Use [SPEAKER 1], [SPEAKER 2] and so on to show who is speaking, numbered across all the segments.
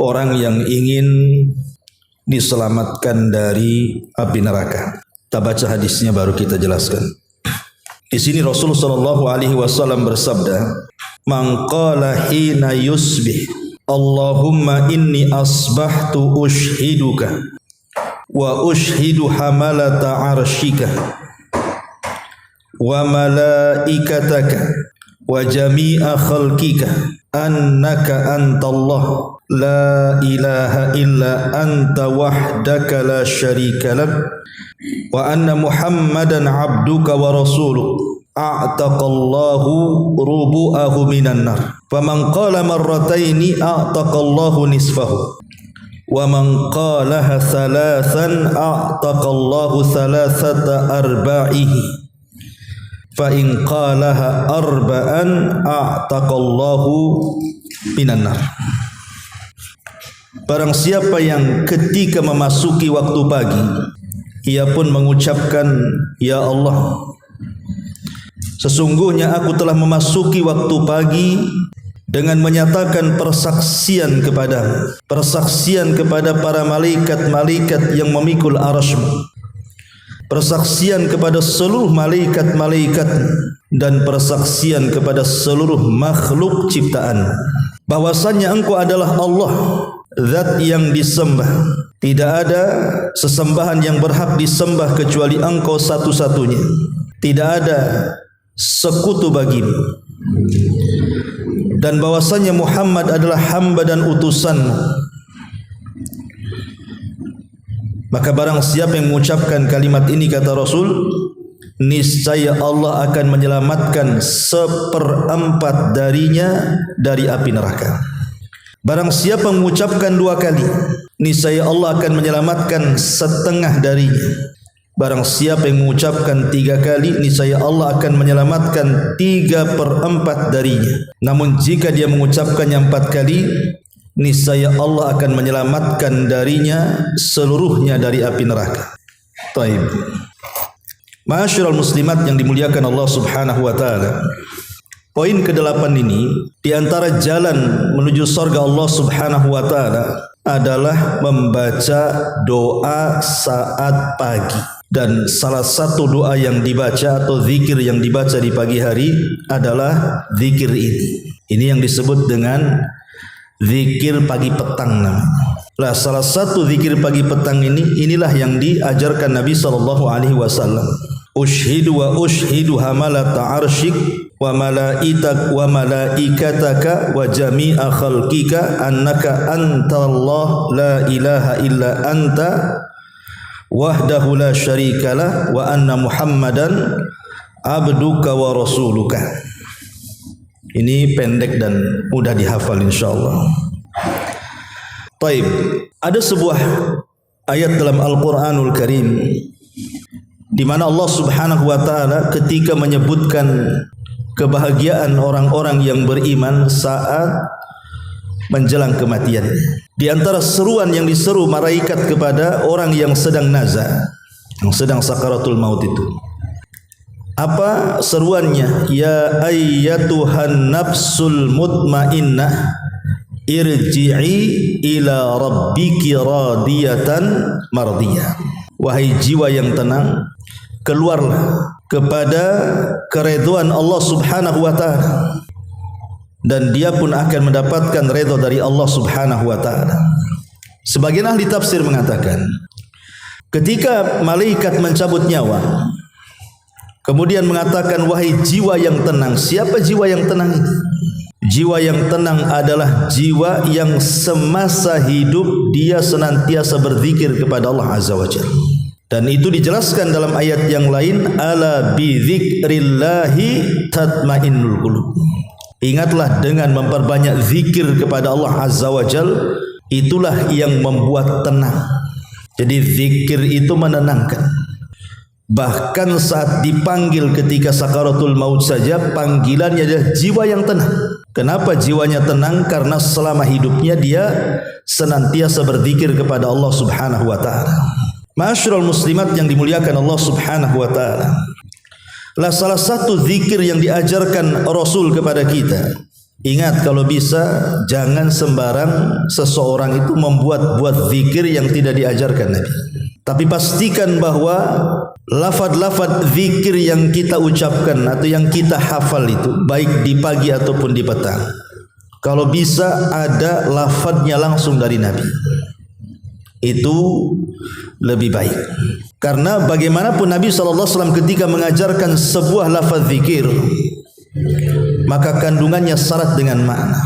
[SPEAKER 1] Orang yang ingin diselamatkan dari api neraka. Kita baca hadisnya baru kita jelaskan. Di sini Rasulullah sallallahu alaihi wasallam bersabda, "Man qala hina yusbih, Allahumma inni asbahtu ushiduka wa ushidu hamalata arshika wa malaikataka wa jami'a khalqika annaka antallah la ilaha illa anta wahdaka la syarika lak wa anna Muhammadan abduka wa rasuluk a'taqallahu rubu'ahu minan nar faman qala marrataini a'taqallahu nisfahu wa man qalaha thalathan a'taqallahu thalathata arba'ihi fa in qalaha arba'an a'taqallahu minan nar." Barang siapa yang ketika memasuki waktu pagi ia pun mengucapkan, "Ya Allah, sesungguhnya aku telah memasuki waktu pagi dengan menyatakan persaksian kepada para malaikat-malaikat yang memikul arasy-Mu, persaksian kepada seluruh malaikat-malaikat dan persaksian kepada seluruh makhluk ciptaan bahwasannya Engkau adalah Allah, Zat yang disembah. Tidak ada sesembahan yang berhak disembah kecuali Engkau satu-satunya. Tidak ada sekutu bagimu. Dan bahwasanya Muhammad adalah hamba dan utusan-Mu." Maka barang siapa yang mengucapkan kalimat ini, kata Rasul, niscaya Allah akan menyelamatkan 1/4 darinya dari api neraka. Barang siapa mengucapkan 2 kali, niscaya Allah akan menyelamatkan 1/2 darinya. Barang siapa yang mengucapkan 3 kali, niscaya Allah akan menyelamatkan 3/4 darinya. Namun jika dia mengucapkannya 4 kali, niscaya Allah akan menyelamatkan darinya seluruhnya dari api neraka. Taib. Ma'asyiral muslimat yang dimuliakan Allah Subhanahu wa taala. Poin ke-8 ini, di antara jalan menuju surga Allah Subhanahu wa taala adalah membaca doa saat pagi. Dan salah satu doa yang dibaca atau zikir yang dibaca di pagi hari adalah zikir ini. Ini yang disebut dengan zikir pagi petang namanya. Lah, salah satu zikir pagi petang inilah yang diajarkan Nabi sallallahu alaihi wasallam. Ushidu wa ushidu hamalata arsyik wa malaikataka wa jami'a khalqika annaka antallah la ilaha illa anta wahdahu la syarikalah wa anna Muhammadan abduka wa rasuluka. Ini pendek dan mudah dihafal insyaallah. Taib. Ada sebuah ayat dalam Al-Qur'anul Karim di mana Allah Subhanahu wa taala ketika menyebutkan kebahagiaan orang-orang yang beriman saat menjelang kematian. Di antara seruan yang diseru malaikat kepada orang yang sedang naza, yang sedang sakaratul maut itu. Apa seruannya? Ya ayyatuhan nafsul mutmainnah irji'i ila rabbiki radiyatan mardiyah. Wahai jiwa yang tenang, keluarlah kepada keridhaan Allah Subhanahu wa taala, dan dia pun akan mendapatkan redha dari Allah Subhanahu wa taala. Sebagian ahli tafsir mengatakan, ketika malaikat mencabut nyawa, kemudian mengatakan, wahai jiwa yang tenang. Siapa jiwa yang tenang ini? Jiwa yang tenang adalah jiwa yang semasa hidup dia senantiasa berzikir kepada Allah Azza wa Jalla. Dan itu dijelaskan dalam ayat yang lain, ala bi dzikrillahi tatmainnul qulub. Ingatlah dengan memperbanyak zikir kepada Allah Azza wa Jalla, itulah yang membuat tenang. Jadi zikir itu menenangkan. Bahkan saat dipanggil ketika sakaratul maut saja, panggilannya adalah jiwa yang tenang. Kenapa jiwanya tenang? Karena selama hidupnya dia senantiasa berzikir kepada Allah Subhanahu wa taala. Ma'asyiral muslimat yang dimuliakan Allah Subhanahu wa taala. Lah salah satu zikir yang diajarkan Rasul kepada kita. Ingat, kalau bisa jangan sembarang seseorang itu membuat zikir yang tidak diajarkan Nabi. Tapi pastikan bahwa lafaz-lafaz zikir yang kita ucapkan atau yang kita hafal itu baik di pagi ataupun di petang, kalau bisa ada lafaznya langsung dari Nabi, itu lebih baik. Karena bagaimanapun Nabi SAW ketika mengajarkan sebuah lafaz zikir, maka kandungannya syarat dengan makna.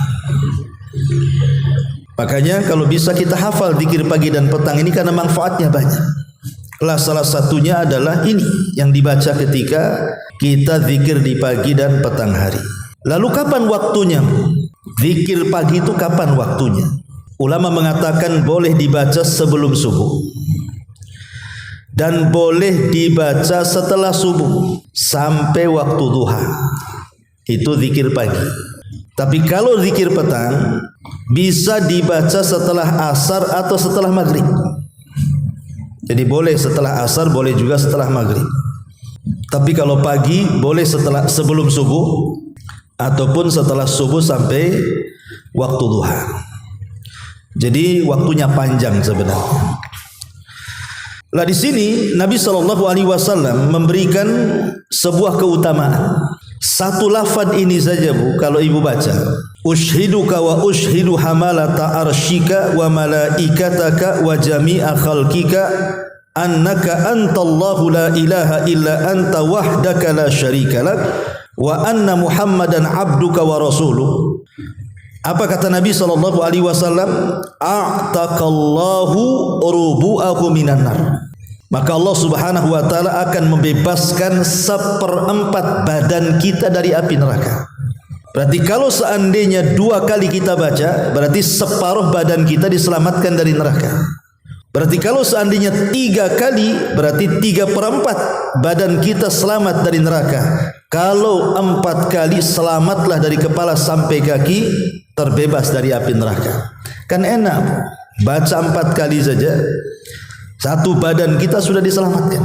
[SPEAKER 1] Makanya kalau bisa kita hafal zikir pagi dan petang ini karena manfaatnya banyak. Salah satunya adalah ini yang dibaca ketika kita zikir di pagi dan petang hari. Lalu kapan waktunya? Zikir pagi itu kapan waktunya? Ulama mengatakan boleh dibaca sebelum subuh dan boleh dibaca setelah subuh sampai waktu duha. Itu zikir pagi. Tapi kalau zikir petang bisa dibaca setelah asar atau setelah maghrib. Jadi boleh setelah asar, boleh juga setelah maghrib. Tapi kalau pagi boleh sebelum subuh ataupun setelah subuh sampai waktu duha. Jadi waktunya panjang sebenarnya. Lah di sini Nabi SAW memberikan sebuah keutamaan. Satu lafaz ini saja Bu, kalau ibu baca, ushiduka wa ushidu hamalata arshika wa malaikataka wa jami'a khalqika annaka antallahu la ilaha illa anta wahdaka la syarika lak wa anna muhammadan abduka wa rasuluh. Apa kata Nabi SAW? A'taqallahu rubu'ahu minan nar. Maka Allah Subhanahu wa taala akan membebaskan 1/4 badan kita dari api neraka. Berarti kalau seandainya 2 kali kita baca, berarti separuh badan kita diselamatkan dari neraka. Berarti kalau seandainya 3 kali, berarti 3/4 badan kita selamat dari neraka. Kalau 4 kali, selamatlah dari kepala sampai kaki, terbebas dari api neraka. Kan enak, baca 4 kali saja, 1 badan kita sudah diselamatkan.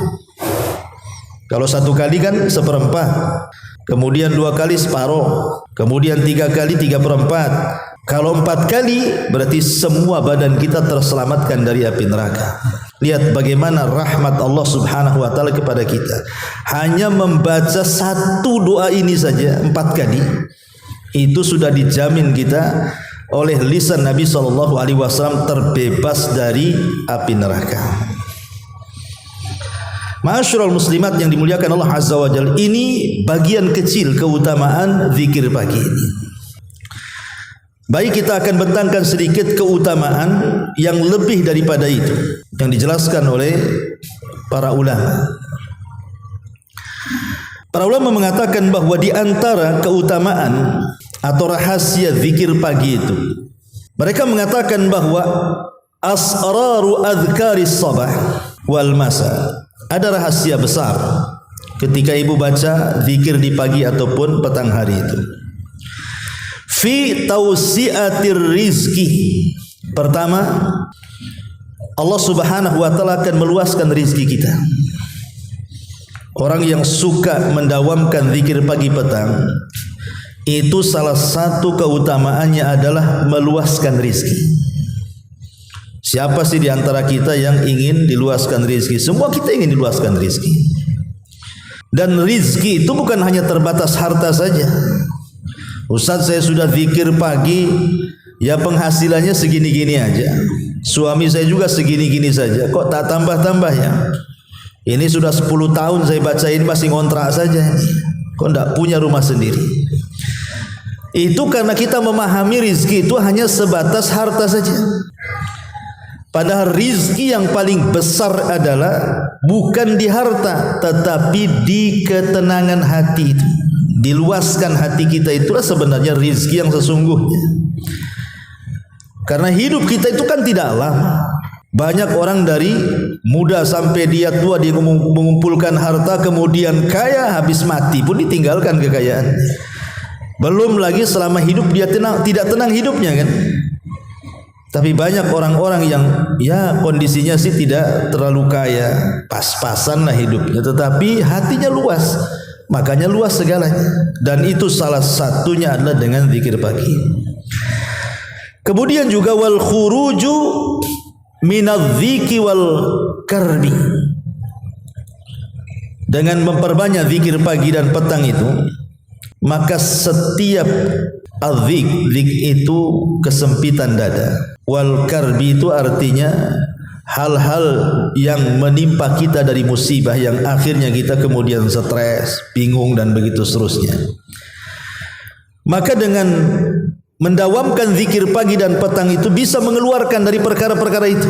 [SPEAKER 1] Kalau 1 kali kan 1/4, kemudian 2 kali separuh, kemudian 3 kali 3/4. Kalau 4 kali berarti semua badan kita terselamatkan dari api neraka. Lihat bagaimana rahmat Allah Subhanahu wa taala kepada kita. Hanya membaca 1 doa ini saja 4 kali, itu sudah dijamin kita oleh lisan Nabi SAW terbebas dari api neraka. Ma'asyiral muslimat yang dimuliakan Allah Azza wa Jalla, ini bagian kecil keutamaan zikir pagi ini. Baik, kita akan bentangkan sedikit keutamaan yang lebih daripada itu yang dijelaskan oleh para ulama. Para ulama mengatakan bahwa di antara keutamaan atau rahasia zikir pagi itu, mereka mengatakan bahwa asraru adzkaris sabah wal masa, ada rahasia besar ketika ibu baca zikir di pagi ataupun petang hari itu. Fi tausiatir rizki. Pertama, Allah Subhanahu wa taala akan meluaskan rizki kita. Orang yang suka mendawamkan zikir pagi petang, itu salah satu keutamaannya adalah meluaskan rizki. Siapa sih di antara kita yang ingin diluaskan rizki? Semua kita ingin diluaskan rizki. Dan rizki itu bukan hanya terbatas harta saja. Ustaz, saya sudah zikir pagi, ya penghasilannya segini-gini aja. Suami saya juga segini-gini saja. Kok tak tambah-tambah ya? Ini sudah 10 tahun saya baca ini masih ngontrak saja. Kok tidak punya rumah sendiri? Itu karena kita memahami rizki itu hanya sebatas harta saja. Padahal rizki yang paling besar adalah bukan di harta, tetapi di ketenangan hati itu. Diluaskan hati kita itulah sebenarnya rizki yang sesungguhnya. Karena hidup kita itu kan tidak lama. Banyak orang dari muda sampai dia tua dia mengumpulkan harta, kemudian kaya, habis mati pun ditinggalkan kekayaan. Belum lagi selama hidup dia tidak tenang hidupnya kan. Tapi banyak orang-orang yang ya kondisinya sih tidak terlalu kaya, pas-pasan lah hidupnya, tetapi hatinya luas, makanya luas segalanya. Dan itu salah satunya adalah dengan zikir pagi. Kemudian juga wal khuruju minadz-dziki wal karbi. Dengan memperbanyak zikir pagi dan petang itu, maka setiap zik itu kesempitan dada. Wal karbi itu artinya hal-hal yang menimpa kita dari musibah yang akhirnya kita kemudian stres, bingung dan begitu seterusnya. Maka dengan mendawamkan zikir pagi dan petang itu bisa mengeluarkan dari perkara-perkara itu.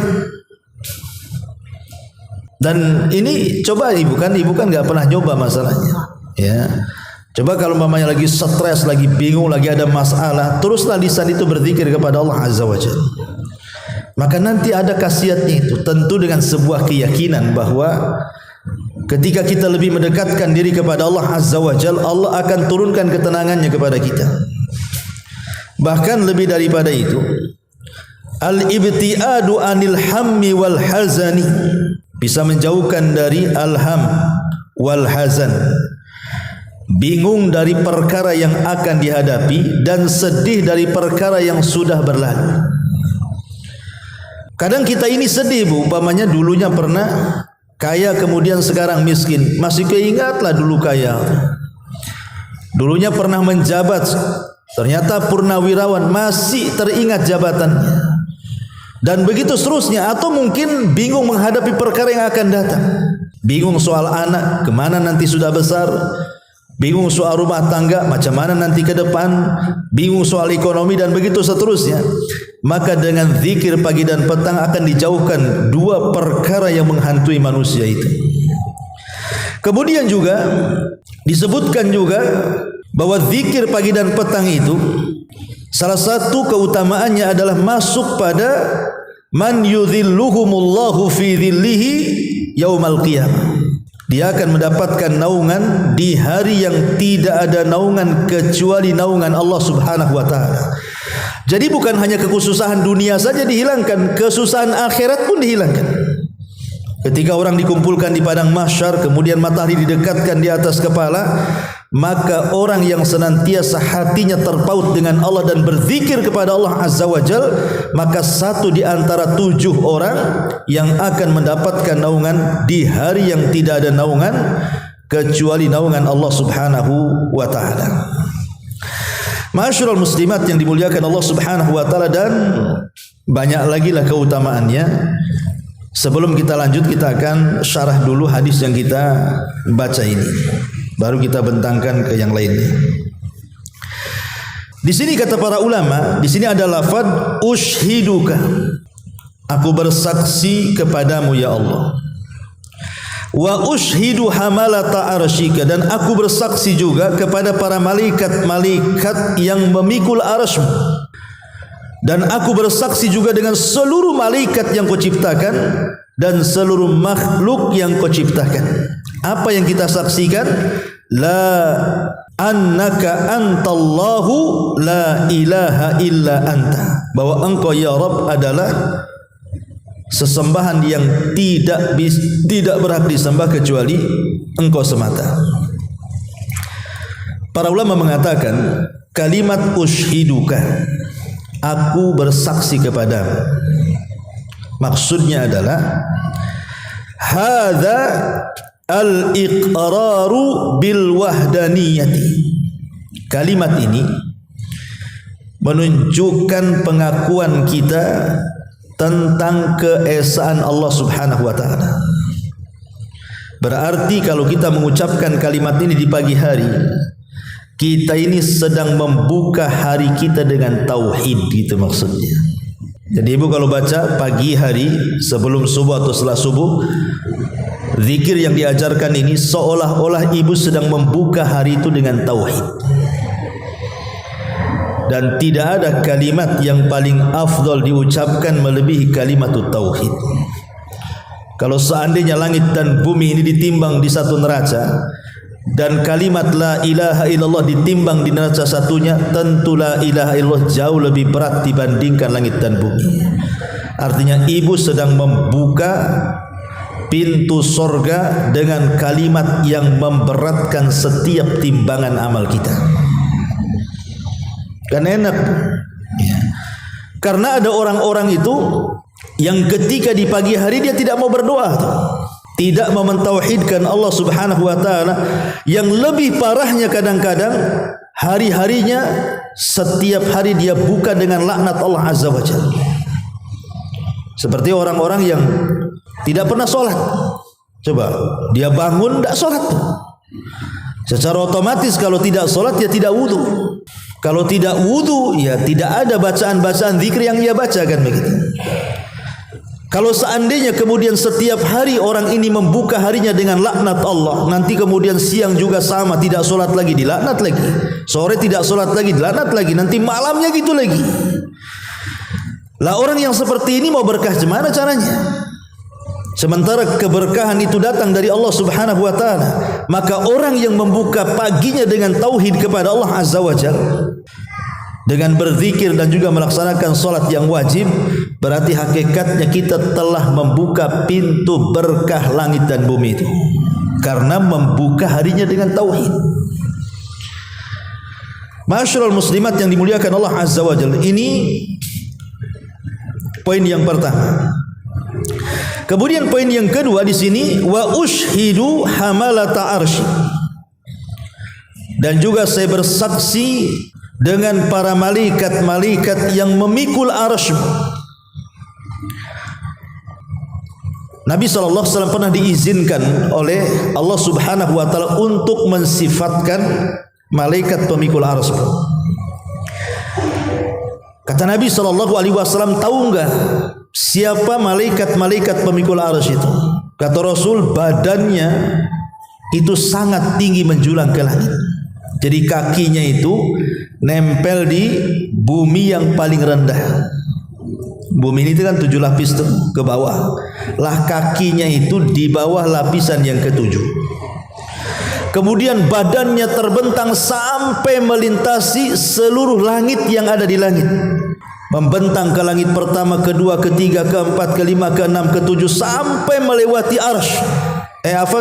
[SPEAKER 1] Dan ini coba ibu kan nggak pernah nyoba masalahnya, ya. Coba kalau mamanya lagi stres, lagi bingung, lagi ada masalah, teruslah lisan itu berzikir kepada Allah Azza wa Jalla. Maka nanti ada khasiatnya itu, tentu dengan sebuah keyakinan bahwa ketika kita lebih mendekatkan diri kepada Allah Azza wa Jalla, Allah akan turunkan ketenangannya kepada kita. Bahkan lebih daripada itu, al-ibtiadu anil hammi wal hazani, bisa menjauhkan dari al-ham wal hazan, bingung dari perkara yang akan dihadapi dan sedih dari perkara yang sudah berlalu. Kadang kita ini sedih bu, umpamanya dulunya pernah kaya kemudian sekarang miskin, masih keingatlah dulu kaya. Dulunya pernah menjabat, ternyata purnawirawan, masih teringat jabatannya. Dan begitu seterusnya, atau mungkin bingung menghadapi perkara yang akan datang. Bingung soal anak, kemana nanti sudah besar. Bingung soal rumah tangga, macam mana nanti ke depan. Bingung soal ekonomi dan begitu seterusnya. Maka dengan zikir pagi dan petang akan dijauhkan dua perkara yang menghantui manusia itu. Kemudian juga disebutkan juga bahwa zikir pagi dan petang itu salah satu keutamaannya adalah masuk pada man yudhilluhumullahu fi dhillihi yaumal qiyamah. Dia akan mendapatkan naungan di hari yang tidak ada naungan kecuali naungan Allah Subhanahu wa taala. Jadi bukan hanya kekhususan dunia saja dihilangkan, kesusahan akhirat pun dihilangkan. Ketika orang dikumpulkan di padang mahsyar, kemudian matahari didekatkan di atas kepala, maka orang yang senantiasa hatinya terpaut dengan Allah dan berzikir kepada Allah Azza wa Jal, maka satu di antara 7 orang yang akan mendapatkan naungan di hari yang tidak ada naungan kecuali naungan Allah Subhanahu wa taala. Ma'asyiral muslimat yang dimuliakan Allah Subhanahu wa taala, dan banyak lagi lah keutamaannya. Sebelum kita lanjut, kita akan syarah dulu hadis yang kita baca ini, baru kita bentangkan ke yang lainnya. Di sini kata para ulama, di sini ada lafaz ushiduka, aku bersaksi kepadamu ya Allah. Wa ushidu hamalata arsyika, dan aku bersaksi juga kepada para malaikat-malaikat yang memikul arsy-Mu. Dan aku bersaksi juga dengan seluruh malaikat yang Kau ciptakan dan seluruh makhluk yang Kau ciptakan. Apa yang kita saksikan? La annaka antallahu la ilaha illa anta, bahwa Engkau ya Rabb adalah sesembahan yang tidak berhak disembah kecuali Engkau semata. Para ulama mengatakan kalimat ushiduka, aku bersaksi kepadamu, maksudnya adalah hadza al-iqraru bil wahdaniyati. Kalimat ini menunjukkan pengakuan kita tentang keesaan Allah Subhanahu wa taala. Berarti kalau kita mengucapkan kalimat ini di pagi hari, kita ini sedang membuka hari kita dengan tauhid, gitu maksudnya. Jadi ibu kalau baca pagi hari sebelum subuh atau setelah subuh, zikir yang diajarkan ini seolah-olah ibu sedang membuka hari itu dengan tauhid. dan tidak ada kalimat yang paling afdal diucapkan melebihi kalimat tauhid. Kalau seandainya langit dan bumi ini ditimbang di satu neraca dan kalimat la ilaha illallah ditimbang di neraca satunya, tentu la ilaha illallah jauh lebih berat dibandingkan langit dan bumi. Artinya ibu sedang membuka pintu sorga dengan kalimat yang memberatkan setiap timbangan amal kita. Kan enak ya. Karena ada orang-orang itu yang ketika di pagi hari dia tidak mau berdoa, tidak mau mentauhidkan Allah subhanahu wa ta'ala. Yang lebih parahnya kadang-kadang hari-harinya setiap hari dia buka dengan laknat Allah azza wa jalla. Seperti orang-orang yang tidak pernah sholat. Coba dia bangun tidak sholat, secara otomatis kalau tidak sholat ya tidak wudu. Kalau tidak wudu ya tidak ada bacaan-bacaan zikir yang ia bacakan begitu. Kalau seandainya kemudian setiap hari orang ini membuka harinya dengan laknat Allah, nanti kemudian siang juga sama, tidak sholat lagi dilaknat lagi, sore tidak sholat lagi dilaknat lagi, nanti malamnya gitu lagi. Lah orang yang seperti ini mau berkah gimana caranya? Sementara keberkahan itu datang dari Allah subhanahu wa ta'ala. Maka orang yang membuka paginya dengan tauhid kepada Allah azza wa jalla, dengan berzikir dan juga melaksanakan salat yang wajib, berarti hakikatnya kita telah membuka pintu berkah langit dan bumi itu, karena membuka harinya dengan tauhid. Ma'asyiral muslimat yang dimuliakan Allah azza wa jalla, ini poin yang pertama. Kemudian poin yang kedua di sini, wa ushhidu hamalata arsy, dan juga saya bersaksi dengan para malaikat-malaikat yang memikul arsy. Nabi SAW pernah diizinkan oleh Allah subhanahu wa ta'ala untuk mensifatkan malaikat pemikul arsy. Kata Nabi SAW, tahu enggak siapa malaikat-malaikat pemikul arsy itu? Kata Rasul, badannya itu sangat tinggi menjulang ke langit. Jadi kakinya itu nempel di bumi yang paling rendah. Bumi ini kan 7 lapis tuh ke bawah. Lah kakinya itu di bawah lapisan yang ke-7. Kemudian badannya terbentang sampai melintasi seluruh langit yang ada di langit. Membentang ke langit pertama, kedua, ketiga, keempat, kelima, keenam, ketujuh, sampai melewati arsy.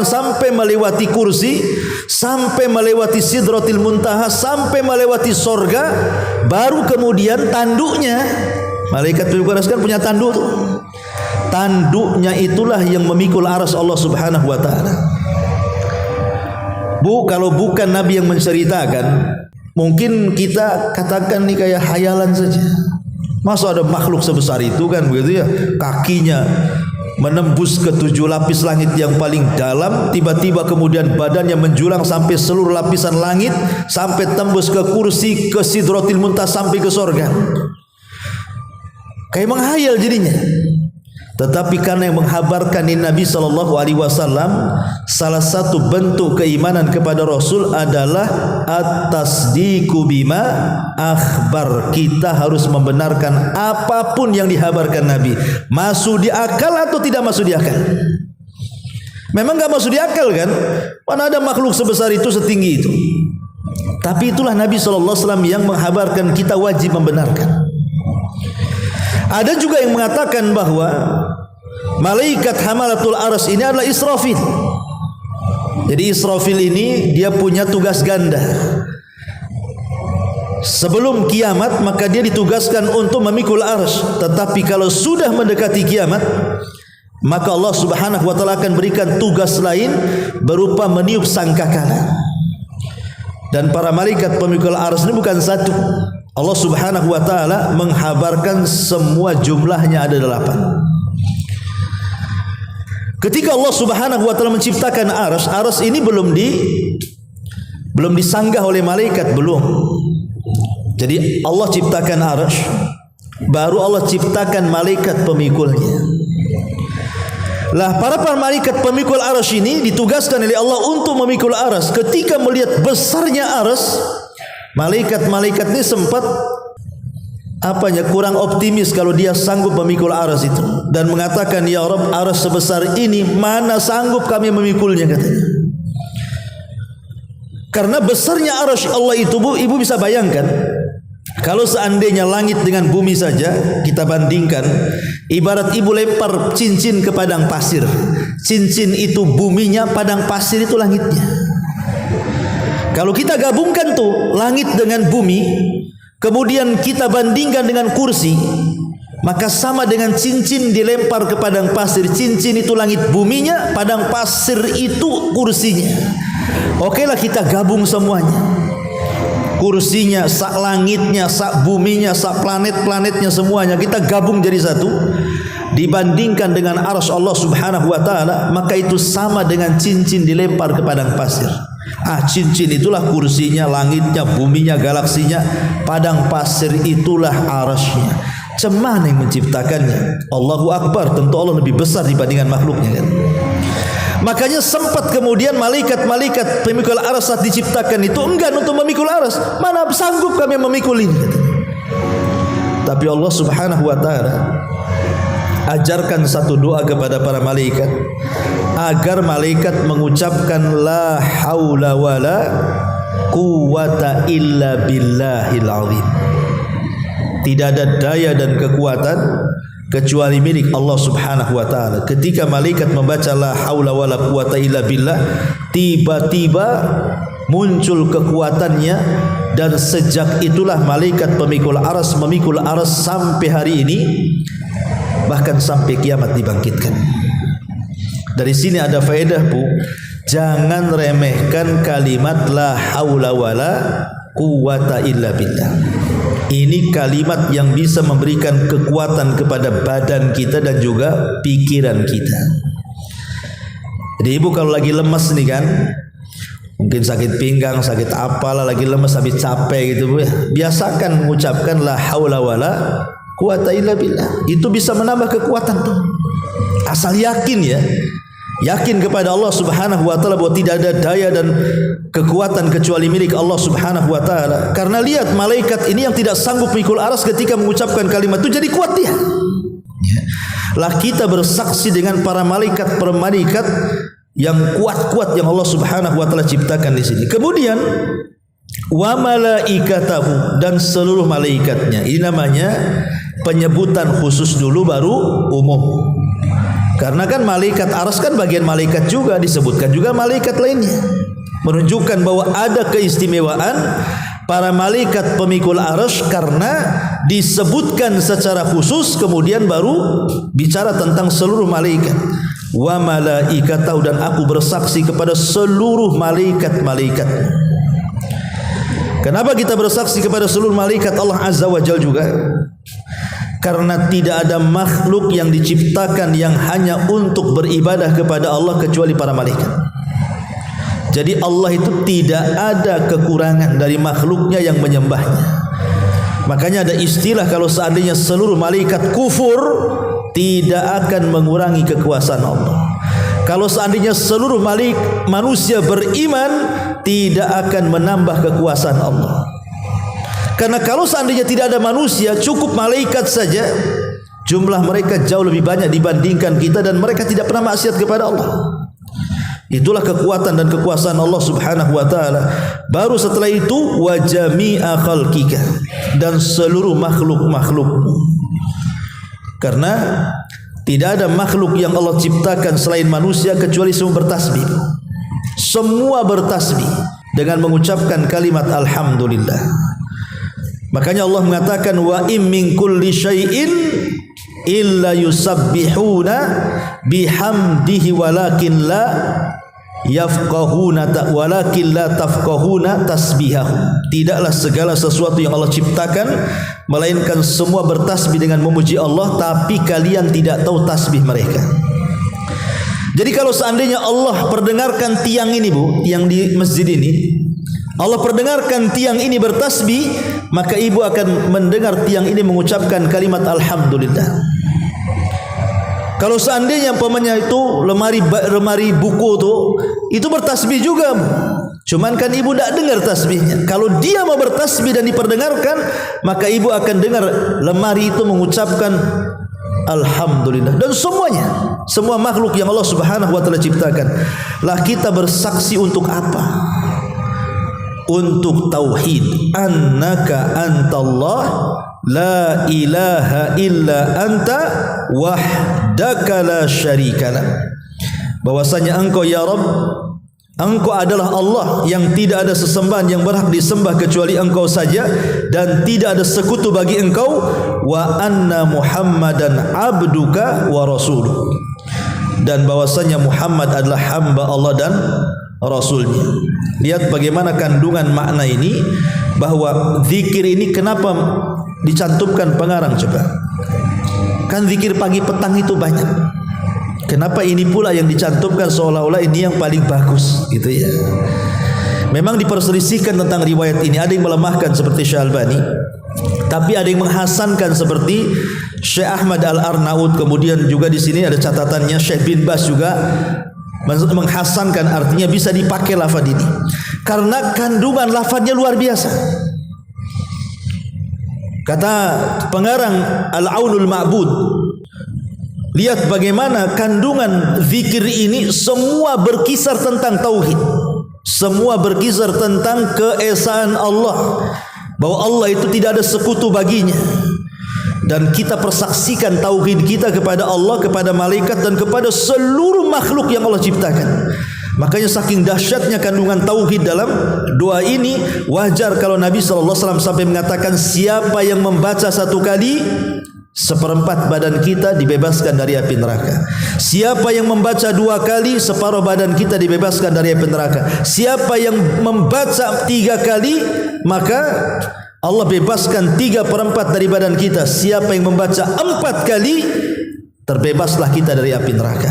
[SPEAKER 1] Sampai melewati kursi, sampai melewati sidratil muntaha, sampai melewati sorga. Baru kemudian tanduknya, malaikat pemikul arsy kan punya tanduk tuh. Tanduknya itulah yang memikul arsy Allah subhanahu wa ta'ala. Kalau bukan Nabi yang menceritakan, mungkin kita katakan ini kayak hayalan saja. Masa ada makhluk sebesar itu kan begitu ya, kakinya menembus ke 7 lapis langit yang paling dalam, tiba-tiba kemudian badannya menjulang sampai seluruh lapisan langit, sampai tembus ke kursi, ke sidratil muntaha, sampai ke sorga. Kayak menghayal jadinya. Tetapi karena yang menghabarkan ini Nabi SAW, salah satu bentuk keimanan kepada Rasul adalah at-tasdiqu bima akhbar. Kita harus membenarkan apapun yang dihabarkan Nabi, masuk di akal atau tidak masuk di akal. Memang gak masuk di akal kan? Mana ada makhluk sebesar itu, setinggi itu. Tapi itulah Nabi SAW yang menghabarkan, kita wajib membenarkan. Ada juga yang mengatakan bahwa malaikat hamalatul arsy ini adalah Israfil. Jadi Israfil ini dia punya tugas ganda. Sebelum kiamat maka dia ditugaskan untuk memikul arsy. Tetapi kalau sudah mendekati kiamat, maka Allah subhanahu wa ta'ala akan berikan tugas lain berupa meniup sangkakala. Dan para malaikat pemikul arsy ini bukan satu. Allah subhanahu wa ta'ala menghabarkan semua jumlahnya ada 8. Ketika Allah subhanahu wa ta'ala menciptakan arsy ini belum disanggah oleh malaikat, belum. Jadi Allah ciptakan arsy, baru Allah ciptakan malaikat pemikulnya. Lah para malaikat pemikul arsy ini ditugaskan oleh Allah untuk memikul arsy. Ketika melihat besarnya arsy, malaikat-malaikat ini sempat apanya kurang optimis kalau dia sanggup memikul aras itu dan mengatakan, ya Rabb, aras sebesar ini mana sanggup kami memikulnya, katanya. Karena besarnya arsy Allah itu, Bu, ibu bisa bayangkan kalau seandainya langit dengan bumi saja kita bandingkan, ibarat ibu lempar cincin ke padang pasir. Cincin itu buminya, padang pasir itu langitnya. Kalau kita gabungkan tuh langit dengan bumi, kemudian kita bandingkan dengan kursi, maka sama dengan cincin dilempar ke padang pasir. Cincin itu langit buminya, padang pasir itu kursinya. Oke lah, kita gabung semuanya. Kursinya, sak langitnya, sak buminya, sak planet-planetnya, semuanya kita gabung jadi satu. Dibandingkan dengan arsy Allah Subhanahu wa taala, maka itu sama dengan cincin dilempar ke padang pasir. Cincin itulah kursinya, langitnya, buminya, galaksinya. Padang pasir itulah arsy-Nya. Cemana yang menciptakannya? Allahu Akbar, tentu Allah lebih besar dibandingkan makhluknya, kan? Makanya sempat kemudian malaikat-malaikat pemikul aras saat diciptakan itu enggan untuk memikul aras. Mana sanggup kami memikul ini? Tapi Allah Subhanahu wa taala ajarkan satu doa kepada para malaikat agar malaikat mengucapkan la haula wala quwata illa billahil azim. Tidak ada daya dan kekuatan kecuali milik Allah Subhanahu wa taala. Ketika malaikat membaca la haula wala quwata illa billah, tiba-tiba muncul kekuatannya, dan sejak itulah malaikat pemikul aras memikul aras sampai hari ini, bahkan sampai kiamat dibangkitkan. Dari sini ada faedah, Bu, jangan remehkan kalimat la haula wala quwata illa billah. Ini kalimat yang bisa memberikan kekuatan kepada badan kita dan juga pikiran kita. Jadi ibu kalau lagi lemas nih kan, mungkin sakit pinggang, sakit apalah, lagi lemas habis capek gitu, Bu, biasakan mengucapkan la haula wala quwata illa billah. Itu bisa menambah kekuatan tuh. Asal yakin ya. Yakin kepada Allah Subhanahu wa taala bahwa tidak ada daya dan kekuatan kecuali milik Allah Subhanahu wa taala. Karena lihat malaikat ini yang tidak sanggup mikul aras ketika mengucapkan kalimat itu jadi kuat dia. Lah kita bersaksi dengan para malaikat yang kuat-kuat yang Allah Subhanahu wa taala ciptakan di sini. Kemudian wa malaikatahu, dan seluruh malaikatnya. Ini namanya penyebutan khusus dulu baru umum. Karena kan malaikat aras kan bagian malaikat juga, disebutkan juga malaikat lainnya, menunjukkan bahwa ada keistimewaan para malaikat pemikul aras karena disebutkan secara khusus, kemudian baru bicara tentang seluruh malaikat. Wa malaikatahu, dan aku bersaksi kepada seluruh malaikat-malaikat. Kenapa kita bersaksi kepada seluruh malaikat Allah Azza wa Jalla juga? Karena tidak ada makhluk yang diciptakan yang hanya untuk beribadah kepada Allah kecuali para malaikat. Jadi Allah itu tidak ada kekurangan dari makhluknya yang menyembahnya. Makanya ada istilah kalau seandainya seluruh malaikat kufur, tidak akan mengurangi kekuasaan Allah. Kalau seandainya seluruh manusia beriman, tidak akan menambah kekuasaan Allah. Karena kalau seandainya tidak ada manusia, cukup malaikat saja, jumlah mereka jauh lebih banyak dibandingkan kita, dan mereka tidak pernah maksiat kepada Allah. Itulah kekuatan dan kekuasaan Allah Subhanahu wa taala. Baru setelah itu wa jami'a khalqika, dan seluruh makhluk-makhlukmu. Karena tidak ada makhluk yang Allah ciptakan selain manusia kecuali semua bertasbih. Semua bertasbih dengan mengucapkan kalimat alhamdulillah. Makanya Allah mengatakan wa im min kulli syai'in illa yusabbihuna bihamdihi walakin la tafqahuna tasbihahu. Tidaklah segala sesuatu yang Allah ciptakan melainkan semua bertasbih dengan memuji Allah, tapi kalian tidak tahu tasbih mereka. Jadi kalau seandainya Allah perdengarkan tiang ini, Bu, yang di masjid ini, Allah perdengarkan tiang ini bertasbih, maka ibu akan mendengar tiang ini mengucapkan kalimat alhamdulillah. Kalau seandainya umpamanya itu lemari buku itu bertasbih juga, Cuman kan ibu tidak dengar tasbihnya. Kalau dia mau bertasbih dan diperdengarkan, maka ibu akan dengar lemari itu mengucapkan alhamdulillah. Dan semuanya, semua makhluk yang Allah Subhanahu wa taala ciptakan. Lah kita bersaksi untuk apa? Untuk tauhid, annaka antallah la ilaha illa anta wahdaka la syarikalah. Bahwasanya engkau ya Rabb, engkau adalah Allah yang tidak ada sesembahan yang berhak disembah kecuali engkau saja, dan tidak ada sekutu bagi engkau, wa anna Muhammadan abduka wa rasuluh, dan bahwasanya Muhammad adalah hamba Allah dan Rasulnya. Lihat bagaimana kandungan makna ini, bahwa zikir ini kenapa dicantumkan pengarang coba. Kan zikir pagi petang itu banyak. Kenapa ini pula yang dicantumkan seolah-olah ini yang paling bagus gitu ya. Memang diperselisihkan tentang riwayat ini, ada yang melemahkan seperti Syekh Albani, tapi ada yang menghasankan seperti Syekh Ahmad Al-Arnaud. Kemudian juga di sini ada catatannya Syekh bin Bas juga menghasankan, artinya bisa dipakai lafaz ini karena kandungan lafaznya luar biasa. Kata pengarang Al-Aunul Ma'bud, lihat bagaimana kandungan zikir ini semua berkisar tentang tauhid, semua berkisar tentang keesaan Allah, bahwa Allah itu tidak ada sekutu baginya, dan kita persaksikan tauhid kita kepada Allah, kepada malaikat, dan kepada seluruh makhluk yang Allah ciptakan. Makanya saking dahsyatnya kandungan tauhid dalam doa ini, wajar kalau Nabi SAW sampai mengatakan, siapa yang membaca satu kali, seperempat badan kita dibebaskan dari api neraka. Siapa yang membaca dua kali, separuh badan kita dibebaskan dari api neraka. Siapa yang membaca tiga kali, maka Allah bebaskan 3/4 dari badan kita. Siapa yang membaca 4 kali, terbebaslah kita dari api neraka.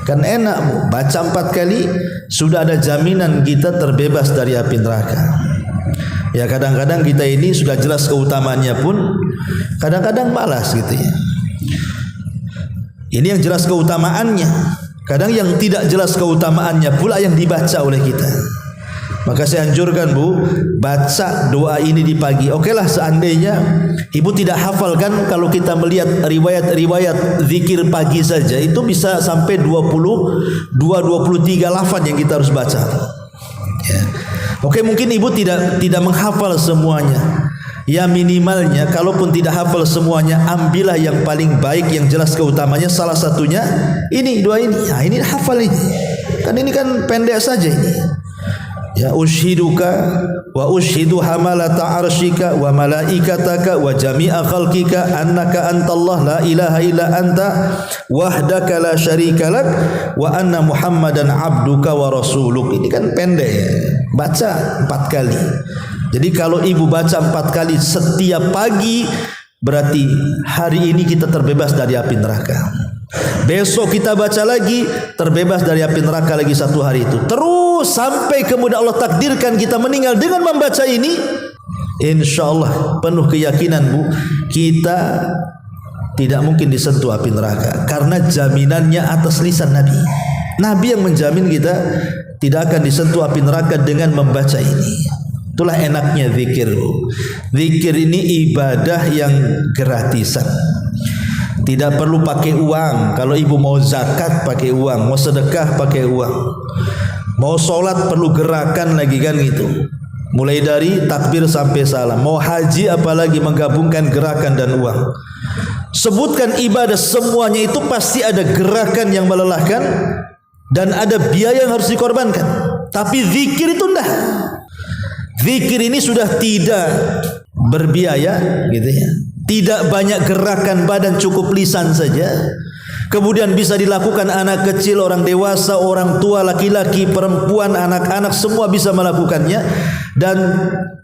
[SPEAKER 1] Kan enak, baca 4 kali sudah ada jaminan kita terbebas dari api neraka. Ya kadang-kadang kita ini sudah jelas keutamaannya pun kadang-kadang malas gitu ya. Ini yang jelas keutamaannya. Kadang yang tidak jelas keutamaannya pula yang dibaca oleh kita. Maka saya anjurkan Bu, baca doa ini di pagi. Okelah seandainya ibu tidak hafal, kan kalau kita melihat riwayat-riwayat zikir pagi saja itu bisa sampai 22-23 lafaz yang kita harus baca. Ya. Oke, mungkin ibu tidak menghafal semuanya. Ya minimalnya kalaupun tidak hafal semuanya, ambillah yang paling baik, yang jelas keutamanya. Salah satunya ini, doa ini. Nah, ini hafal ini. Kan ini kan pendek saja ini. Ya ushiduka wa ushidu hamalata arshika wa malaikataka wa jami'a khalqika annaka antallah la ilaha illa anta wahdaka la syarika lak wa anna Muhammadan abduka wa rasuluk. Ini kan pendek ya. Baca 4 kali. Jadi kalau ibu baca 4 kali setiap pagi, berarti hari ini kita terbebas dari api neraka. Besok kita baca lagi, terbebas dari api neraka lagi 1 hari itu. Terus sampai kemudian Allah takdirkan kita meninggal dengan membaca ini, insyaallah penuh keyakinan Bu, kita tidak mungkin disentuh api neraka, karena jaminannya atas lisan Nabi. Nabi yang menjamin kita tidak akan disentuh api neraka dengan membaca ini. Itulah enaknya zikir. Zikir ini ibadah yang gratisan. Tidak perlu pakai uang. Kalau ibu mau zakat pakai uang, mau sedekah pakai uang, mau sholat perlu gerakan lagi kan gitu. Mulai dari takbir sampai salam. Mau haji apalagi menggabungkan gerakan dan uang. Sebutkan ibadah, semuanya itu pasti ada gerakan yang melelahkan dan ada biaya yang harus dikorbankan. Tapi zikir itu enggak. Zikir ini sudah tidak berbiaya gitu ya. Tidak banyak gerakan badan, cukup lisan saja. Kemudian bisa dilakukan anak kecil, orang dewasa, orang tua, laki-laki, perempuan, anak-anak, semua bisa melakukannya. Dan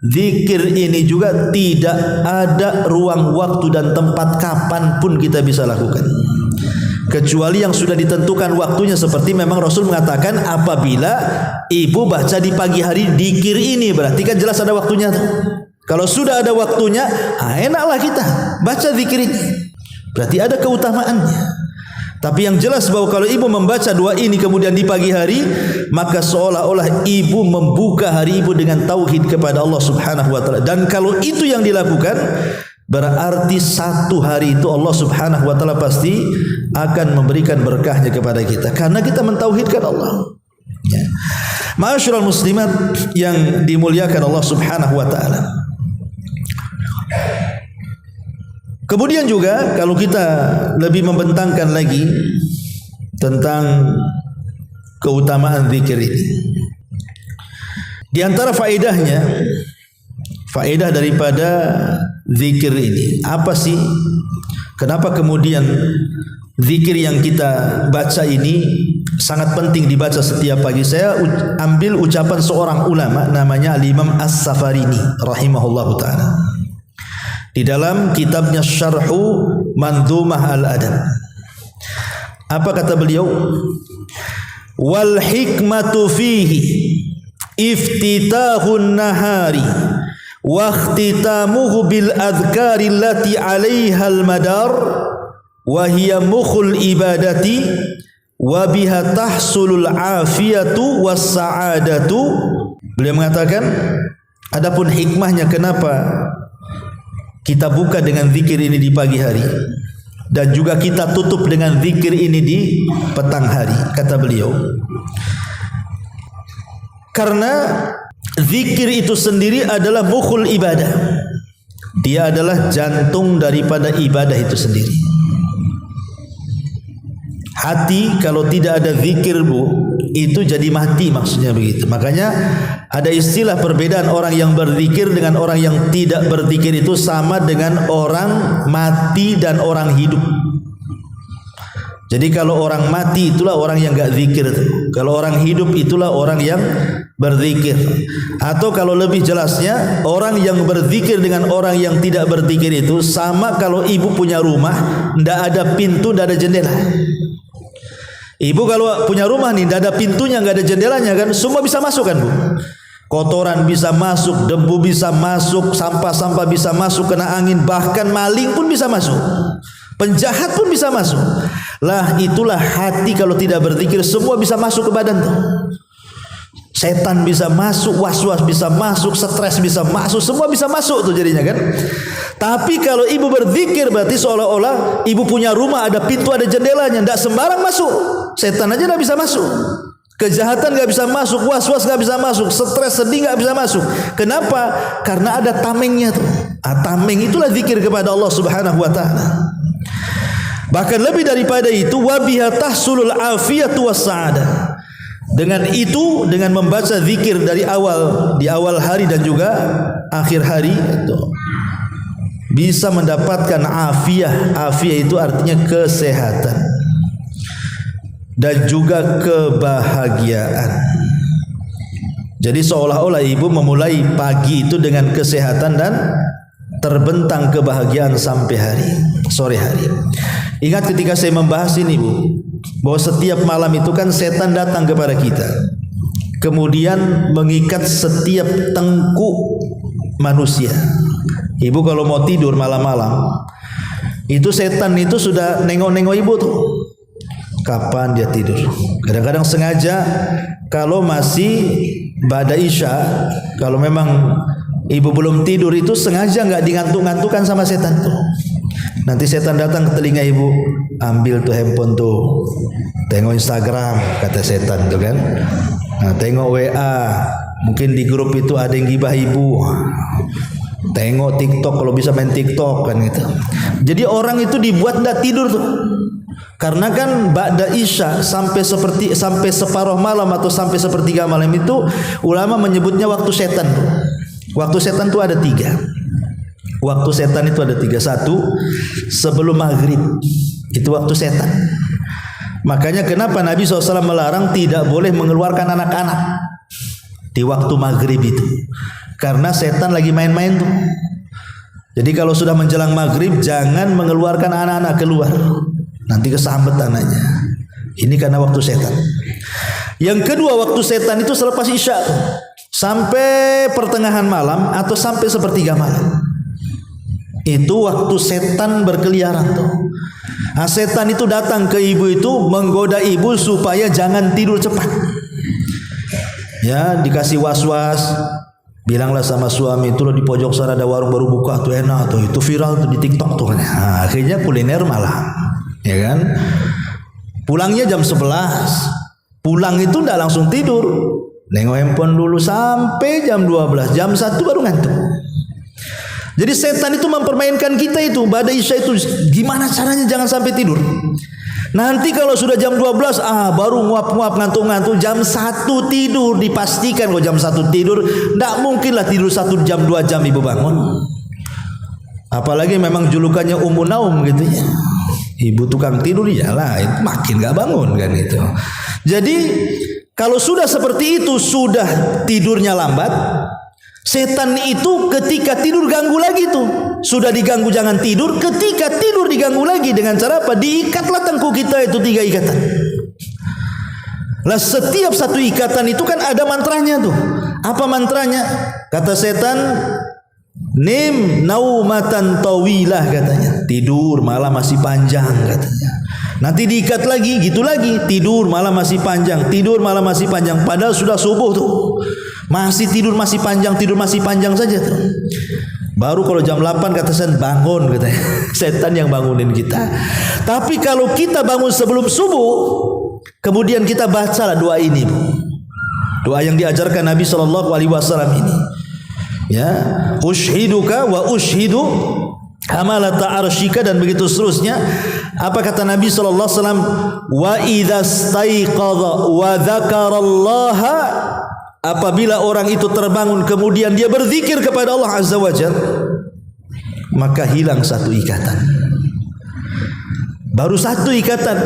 [SPEAKER 1] zikir ini juga tidak ada ruang waktu dan tempat kapan pun kita bisa lakukan, kecuali yang sudah ditentukan waktunya. Seperti memang Rasul mengatakan, apabila ibu baca di pagi hari zikir ini, berarti kan jelas ada waktunya tuh. Kalau sudah ada waktunya, enaklah kita baca zikir ini. Berarti ada keutamaannya. Tapi yang jelas bahwa kalau ibu membaca doa ini kemudian di pagi hari, maka seolah-olah ibu membuka hari ibu dengan tauhid kepada Allah Subhanahu wa taala. Dan kalau itu yang dilakukan, berarti satu hari itu Allah Subhanahu wa taala pasti akan memberikan berkahnya kepada kita karena kita mentauhidkan Allah. Ya. Ma'asyiral muslimat yang dimuliakan Allah Subhanahu wa taala. Kemudian juga kalau kita lebih membentangkan lagi tentang keutamaan zikir ini. Di antara faedahnya, faedah daripada zikir ini, apa sih? Kenapa kemudian zikir yang kita baca ini sangat penting dibaca setiap pagi? Saya ambil ucapan seorang ulama namanya Al-Imam As-Safarini rahimahullahu taala. Di dalam kitabnya Syarhu Mandhumah Al-Adab. Apa kata beliau? Wal hikmatu fihi iftitahun nahari wa ikhtitamuhu bil adhkari allati 'alaiha al-madar wa hiya mukhul ibadati wa biha tahsulul afiyatu was sa'adatu. Beliau mengatakan, adapun hikmahnya kenapa kita buka dengan zikir ini di pagi hari dan juga kita tutup dengan zikir ini di petang hari, kata beliau, karena zikir itu sendiri adalah mukhul ibadah. Dia adalah jantung daripada ibadah itu sendiri. Hati kalau tidak ada zikir, Bu, itu jadi mati, maksudnya begitu. Makanya ada istilah perbedaan orang yang berzikir dengan orang yang tidak berzikir, itu sama dengan orang mati dan orang hidup. Jadi kalau orang mati itulah orang yang enggak zikir. Kalau orang hidup itulah orang yang berzikir. Atau kalau lebih jelasnya, orang yang berzikir dengan orang yang tidak berzikir itu sama kalau ibu punya rumah, enggak ada pintu, enggak ada jendela. Ibu kalau punya rumah nih, tidak ada pintunya, nggak ada jendelanya kan, semua bisa masuk kan, Bu? Kotoran bisa masuk, debu bisa masuk, sampah-sampah bisa masuk, kena angin, bahkan maling pun bisa masuk, penjahat pun bisa masuk. Lah itulah hati kalau tidak berzikir, semua bisa masuk ke badan tuh. Setan bisa masuk, was-was bisa masuk, stres bisa masuk, semua bisa masuk tuh jadinya kan. Tapi kalau ibu berzikir berarti seolah-olah ibu punya rumah, ada pintu, ada jendelanya, tidak sembarang masuk. Setan aja tidak bisa masuk, kejahatan tidak bisa masuk, was-was tidak bisa masuk, stres, sedih tidak bisa masuk. Kenapa? Karena ada tamengnya tuh. Tameng itulah zikir kepada Allah Subhanahu wa taala. Bahkan lebih daripada itu, wa biha tahsulul afiyatu was sa'adah. Dengan itu, dengan membaca zikir dari di awal hari dan juga akhir hari itu bisa mendapatkan afiyah. Afiyah itu artinya kesehatan dan juga kebahagiaan. Jadi seolah-olah ibu memulai pagi itu dengan kesehatan dan terbentang kebahagiaan sampai sore hari. Ingat ketika saya membahas ini, Bu, bahwa setiap malam itu kan setan datang kepada kita, kemudian mengikat setiap tengkuk manusia. Ibu kalau mau tidur malam-malam, itu setan itu sudah nengok-nengok ibu tuh, kapan dia tidur. Kadang-kadang sengaja kalau masih ba'da isya, kalau memang ibu belum tidur itu sengaja nggak digantung-gantukan sama setan tuh. Nanti setan datang ke telinga ibu, ambil tuh handphone tuh, tengok Instagram, kata setan tuh kan. Nah, tengok WA, mungkin di grup itu ada yang gibah ibu. Tengok TikTok, kalau bisa main TikTok kan gitu. Jadi orang itu dibuat tidak tidur tuh. Karena kan ba'da isya sampai separuh malam atau sampai sepertiga malam itu ulama menyebutnya waktu setan tuh. Waktu setan tuh ada 3. Waktu setan itu ada 3. 1, sebelum maghrib, itu waktu setan. Makanya kenapa Nabi SAW melarang tidak boleh mengeluarkan anak-anak di waktu maghrib itu, karena setan lagi main-main tuh. Jadi kalau sudah menjelang maghrib, jangan mengeluarkan anak-anak keluar, nanti kesambet anaknya. Ini karena waktu setan. Yang kedua, waktu setan itu selepas isya sampai pertengahan malam atau sampai sepertiga malam. Itu waktu setan berkeliaran tuh. Nah, setan itu datang ke ibu itu menggoda ibu supaya jangan tidur cepat. Ya, dikasih was-was. Bilanglah sama suami, itu loh di pojok sana ada warung baru buka tuh, enak tuh, itu viral tuh di TikTok tuh. Nah, akhirnya kuliner malah, ya kan? Pulangnya jam 11. Pulang itu tidak langsung tidur. Nengok handphone dulu sampai jam 12, jam 1 baru ngantuk. Jadi setan itu mempermainkan kita itu. Pada Isya itu gimana caranya jangan sampai tidur. Nanti kalau sudah jam 12 baru nguap-nguap ngantuk-ngantuk. Jam 1 tidur. Dipastikan kalau jam 1 tidur, tidak mungkinlah tidur 1 jam 2 jam ibu bangun. Apalagi memang julukannya Ummu Naum gitu ya. Ibu tukang tidur ya lah, makin gak bangun kan itu. Jadi kalau sudah seperti itu, sudah tidurnya lambat, setan itu ketika tidur ganggu lagi tuh. Sudah diganggu jangan tidur, ketika tidur diganggu lagi dengan cara apa? Diikatlah tengkuk kita itu 3 ikatan. Lah setiap satu ikatan itu kan ada mantranya tuh. Apa mantranya? Kata setan, nim naumatan tawilah katanya. Tidur malah masih panjang katanya. Nanti diikat lagi, gitu lagi. Tidur malah masih panjang, tidur malah masih panjang. Padahal sudah subuh tuh. Masih tidur masih panjang, tidur masih panjang saja tuh. Baru kalau jam 8 kata setan bangun katanya. Setan yang bangunin kita. Tapi kalau kita bangun sebelum subuh, kemudian kita bacalah doa ini, Bu. Doa yang diajarkan Nabi SAW ini. Ya, ushiduka wa ushidu hamalata arsyika, dan begitu seterusnya. Apa kata Nabi SAW? Wa idza staiqadha wa dzakarallaha, apabila orang itu terbangun kemudian dia berzikir kepada Allah Azza wa Jalla, maka hilang satu ikatan. Baru satu ikatan,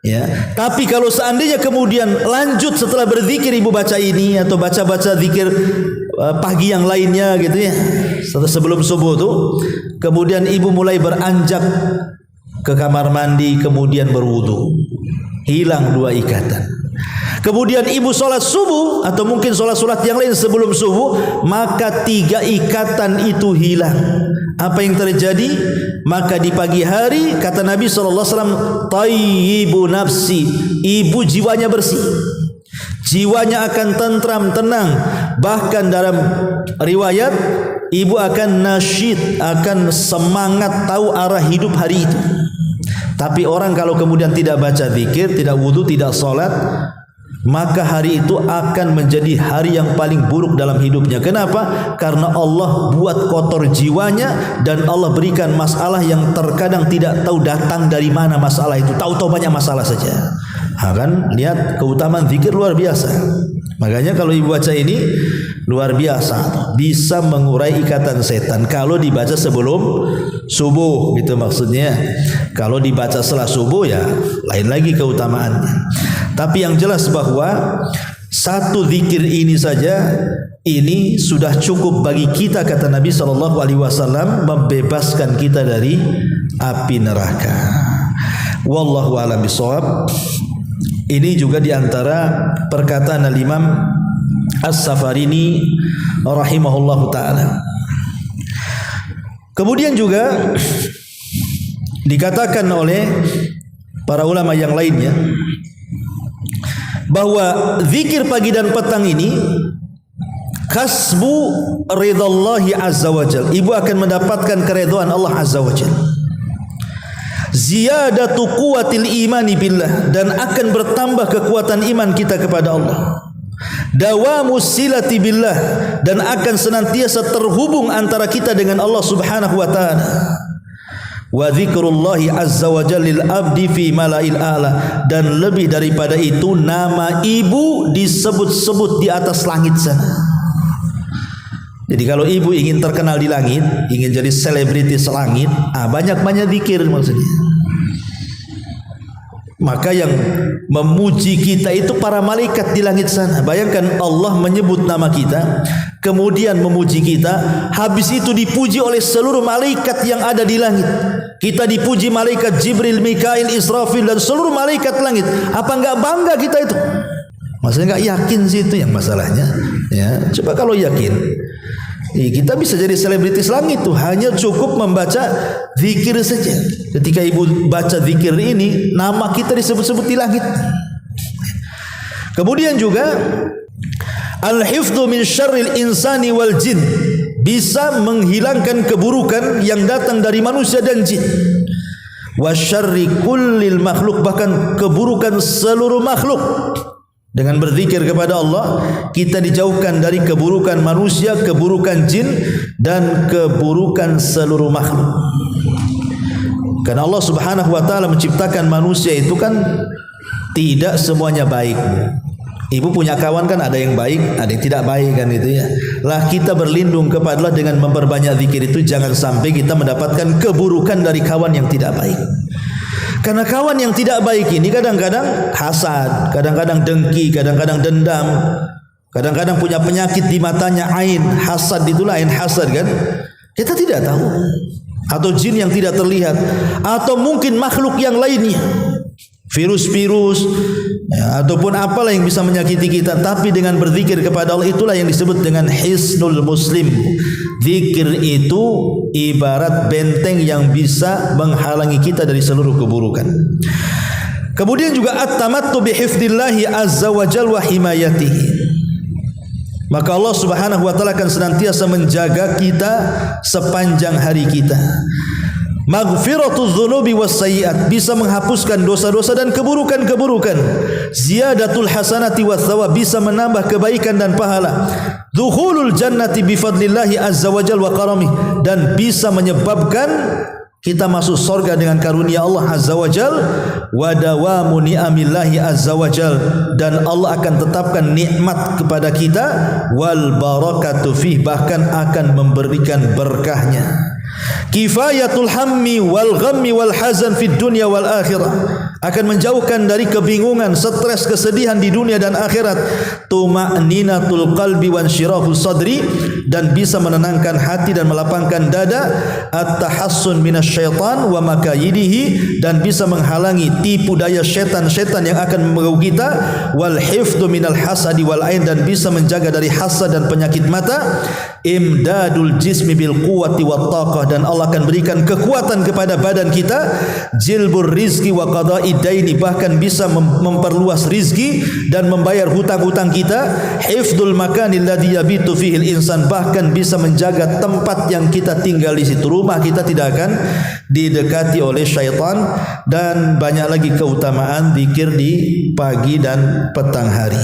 [SPEAKER 1] ya. Tapi kalau seandainya kemudian lanjut setelah berzikir ibu baca ini atau baca-baca zikir pagi yang lainnya gitu ya, sebelum subuh tuh, kemudian ibu mulai beranjak ke kamar mandi, kemudian berwudu, hilang 2 ikatan. Kemudian ibu sholat subuh atau mungkin sholat yang lain sebelum subuh, maka 3 ikatan itu hilang. Apa yang terjadi? Maka di pagi hari kata Nabi SAW, tayyibu nafsi, ibu jiwanya bersih, jiwanya akan tentram, tenang. Bahkan dalam riwayat, ibu akan nasyid, akan semangat, tahu arah hidup hari itu. Tapi orang kalau kemudian tidak baca zikir, tidak wudu, tidak sholat, maka hari itu akan menjadi hari yang paling buruk dalam hidupnya. Kenapa? Karena Allah buat kotor jiwanya, dan Allah berikan masalah yang terkadang tidak tahu datang dari mana masalah itu. Tahu-tahu banyak masalah saja. Kan lihat keutamaan zikir luar biasa. Makanya kalau ibu baca ini luar biasa, bisa mengurai ikatan setan kalau dibaca sebelum subuh, gitu maksudnya. Kalau dibaca setelah subuh ya lain lagi keutamaannya. Tapi yang jelas bahwa satu zikir ini saja ini sudah cukup bagi kita, kata Nabi SAW, membebaskan kita dari api neraka. Wallahu a'lam bishawab. Ini juga diantara perkataan Al-Imam As-Safarini rahimahullahu ta'ala. Kemudian juga dikatakan oleh para ulama yang lainnya bahwa zikir pagi dan petang ini kasbu ridallahi azza wajal, ibu akan mendapatkan keridhaan Allah azza wajal. Ziyadatu quwwatil imani billah, dan akan bertambah kekuatan iman kita kepada Allah. Dawamu silati billah, dan akan senantiasa terhubung antara kita dengan Allah Subhanahu wa taala. Wa dzikrullahi azza wa jalla lil abdi fi malail a'la, dan lebih daripada itu nama ibu disebut-sebut di atas langit sana. Jadi kalau ibu ingin terkenal di langit, ingin jadi selebriti selangit, banyak-banyak zikir maksudnya. Maka yang memuji kita itu para malaikat di langit sana. Bayangkan Allah menyebut nama kita, kemudian memuji kita, habis itu dipuji oleh seluruh malaikat yang ada di langit. Kita dipuji malaikat Jibril, Mikail, Israfil, dan seluruh malaikat langit. Apa enggak bangga kita itu? Maksudnya enggak yakin sih, itu yang masalahnya. Ya, coba kalau yakin. Kita bisa jadi selebritis langit tuh hanya cukup membaca zikir saja. Ketika ibu baca zikir ini, nama kita disebut-sebut di langit. Kemudian juga al-hifdzu min syarril insani wal jin, bisa menghilangkan keburukan yang datang dari manusia dan jin. Wa syarri kullil makhluk, bahkan keburukan seluruh makhluk. Dengan berzikir kepada Allah, kita dijauhkan dari keburukan manusia, keburukan jin, dan keburukan seluruh makhluk. Karena Allah Subhanahu wa taala menciptakan manusia itu kan tidak semuanya baik. Ibu punya kawan kan ada yang baik, ada yang tidak baik kan itu ya. Lah kita berlindung kepada Allah dengan memperbanyak zikir itu, jangan sampai kita mendapatkan keburukan dari kawan yang tidak baik. Karena kawan yang tidak baik ini kadang-kadang hasad, kadang-kadang dengki, kadang-kadang dendam, kadang-kadang punya penyakit di matanya, ain. Hasad itulah ain hasad kan. Kita tidak tahu. Atau jin yang tidak terlihat, atau mungkin makhluk yang lainnya, virus-virus ya, ataupun apalah yang bisa menyakiti kita. Tapi dengan berzikir kepada Allah, itulah yang disebut dengan hisnul muslim. Zikir itu ibarat benteng yang bisa menghalangi kita dari seluruh keburukan. Kemudian juga at-tamattu bi hifdzillahi azza wa jalla wa himayatihi. Maka Allah Subhanahu wa taala akan senantiasa menjaga kita sepanjang hari kita. Maghfiratuz dzunubi was sayyi'at, bisa menghapuskan dosa-dosa dan keburukan-keburukan. Ziyadatul hasanati was thawab, bisa menambah kebaikan dan pahala. Dukhulul jannati bi fadlillahi azza wa jalla wa karamih, dan bisa menyebabkan kita masuk surga dengan karunia Allah azza wa jalla. Wa dawamu ni'amillahi azza wa jalla, dan Allah akan tetapkan nikmat kepada kita. Wal barakatu fih, bahkan akan memberikan berkahnya. Kifayatul hammi wal ghammi wal hazan fid dunya wal akhirah, akan menjauhkan dari kebingungan, stres, kesedihan di dunia dan akhirat. Tuma'ninatul qalbi wan syirahus sadri, dan bisa menenangkan hati dan melapangkan dada. At-tahassun minasyaitan wa makayidihi, dan bisa menghalangi tipu daya setan-setan yang akan mengganggu kita. Wal hifdzu minal hasadi wal ain, dan bisa menjaga dari hasad dan penyakit mata. Imdadul jismi bil quwwati wat taqah, dan Allah akan berikan kekuatan kepada badan kita. Jilbur rizki wa qada'id daini, bahkan bisa memperluas rizki dan membayar hutang-hutang kita. Hifdzul makanil ladzi yabitu fihi al-insan, bahkan bisa menjaga tempat yang kita tinggal di situ. Rumah kita tidak akan didekati oleh syaitan. Dan banyak lagi keutamaan zikir di pagi dan petang hari.